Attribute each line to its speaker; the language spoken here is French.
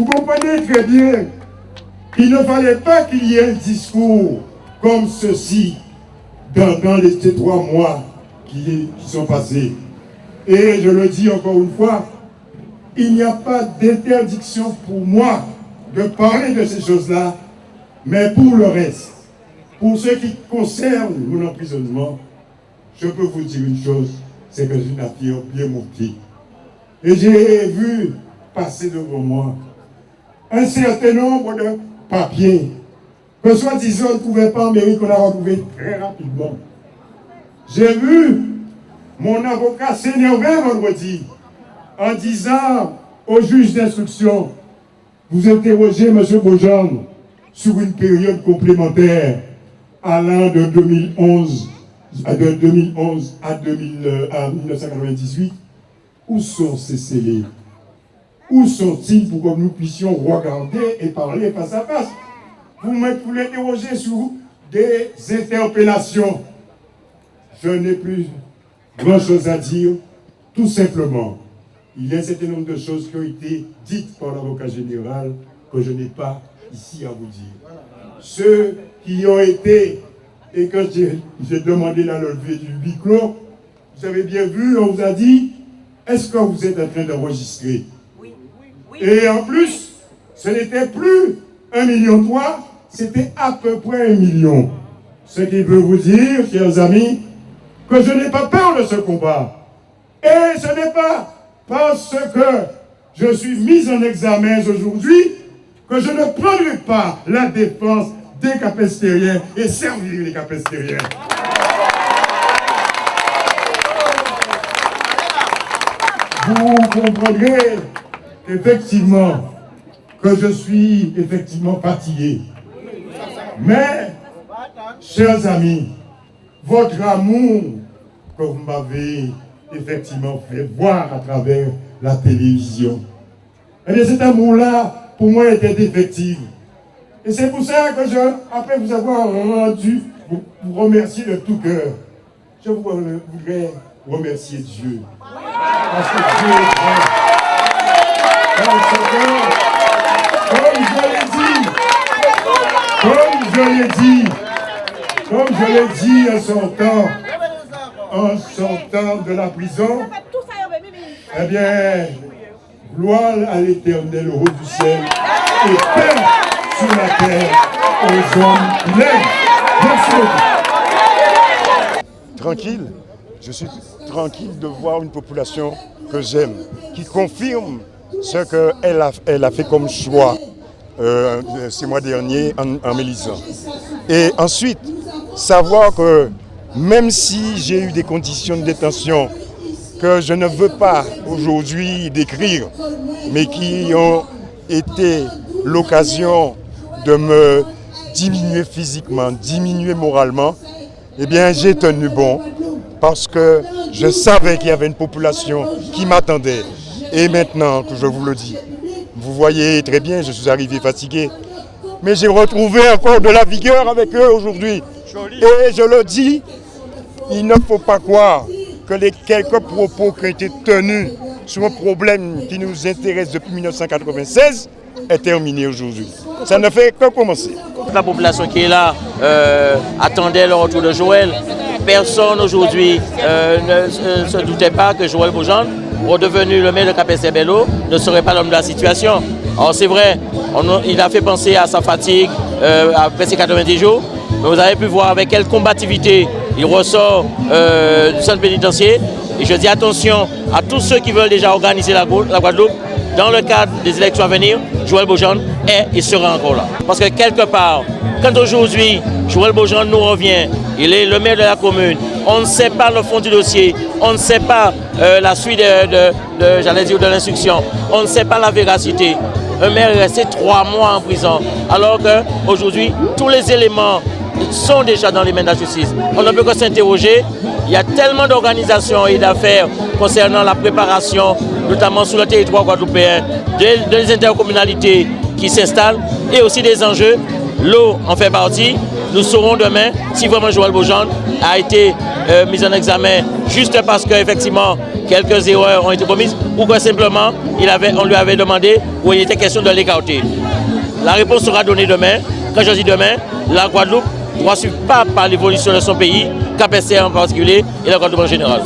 Speaker 1: comprenez très bien qu'il ne fallait pas qu'il y ait un discours comme ceci dans les 3 mois qui sont passés. Et je le dis encore une fois, il n'y a pas d'interdiction pour moi de parler de ces choses-là, mais pour le reste, pour ce qui concerne mon emprisonnement, je peux vous dire une chose, c'est que j'ai une affaire bien montée. Et j'ai vu passer devant moi un certain nombre de papiers que soi-disant on ne trouvait pas en mairie, qu'on a retrouvé très rapidement. J'ai vu mon avocat s'énerver vendredi en disant au juge d'instruction, vous interrogez M. Beaujean sur une période complémentaire allant de 2011 à 1998. Où sont ces scellés? Où sont-ils pour que nous puissions regarder et parler face à face? Vous m'interrogez sur des interpellations. Je n'ai plus grand-chose à dire. Tout simplement, il y a un certain nombre de choses qui ont été dites par l'avocat général que je n'ai pas ici à vous dire. Ceux qui ont été, et quand j'ai demandé la levée du huis clos, vous avez bien vu, on vous a dit, est-ce que vous êtes en train d'enregistrer? Oui. Et en plus, ce n'était plus 1,3 million, c'était à peu près 1 million. Ce qui veut vous dire, chers amis, que je n'ai pas peur de ce combat. Et ce n'est pas parce que je suis mis en examen aujourd'hui que je ne prendrai pas la défense des capestériens et servir les capestériens. Vous comprendrez effectivement que je suis effectivement fatigué. Mais, chers amis, votre amour que vous m'avez effectivement fait voir à travers la télévision, eh bien cet amour-là, pour moi, était défectif. Et c'est pour ça que après vous avoir rendu, vous remercier de tout cœur, je voudrais remercier Dieu. Parce que Dieu est grand. Parce que, comme je l'ai dit en sortant de la prison, eh bien, gloire à l'Éternel au haut du ciel et paix sur la terre aux hommes qui l'aiment. Merci beaucoup.
Speaker 2: Tranquille, je suis tranquille de voir une population que j'aime, qui confirme ce qu'elle a fait comme choix ces mois derniers en m'élisant. Et ensuite, savoir que même si j'ai eu des conditions de détention que je ne veux pas aujourd'hui décrire, mais qui ont été l'occasion de me diminuer physiquement, diminuer moralement, eh bien j'ai tenu bon parce que je savais qu'il y avait une population qui m'attendait. Et maintenant que je vous le dis, vous voyez très bien, je suis arrivé fatigué, mais j'ai retrouvé encore de la vigueur avec eux aujourd'hui. Et je le dis, il ne faut pas croire que les quelques propos qui ont été tenus sur un problème qui nous intéresse depuis 1996 est terminé aujourd'hui. Ça ne fait que commencer.
Speaker 3: La population qui est là attendait le retour de Joël. Personne aujourd'hui ne se doutait pas que Joël Beaujean, redevenu le maire de Capesterbello, ne serait pas l'homme de la situation. Alors c'est vrai, il a fait penser à sa fatigue après ces 90 jours, mais vous avez pu voir avec quelle combativité il ressort du centre pénitentiaire. Et je dis attention à tous ceux qui veulent déjà organiser la Guadeloupe. Dans le cadre des élections à venir, Joël Beaujean est et sera encore là. Parce que quelque part, quand aujourd'hui Joël Beaujean nous revient, il est le maire de la commune, on ne sait pas le fond du dossier, on ne sait pas la suite de l'instruction, on ne sait pas la véracité. Un maire est resté 3 mois en prison, alors qu'aujourd'hui, tous les éléments sont déjà dans les mains de la justice. On ne peut que s'interroger. Il y a tellement d'organisations et d'affaires concernant la préparation, notamment sur le territoire guadeloupéen, des intercommunalités qui s'installent et aussi des enjeux. L'eau en fait partie. Nous saurons demain si vraiment Joël Beaujean a été mis en examen juste parce qu'effectivement quelques erreurs ont été commises ou que simplement on lui avait demandé ou il était question de l'écarter. La réponse sera donnée demain. Quand je dis demain, la Guadeloupe doit suivre pas par l'évolution de son pays, KPC en particulier et la Guadeloupe en général.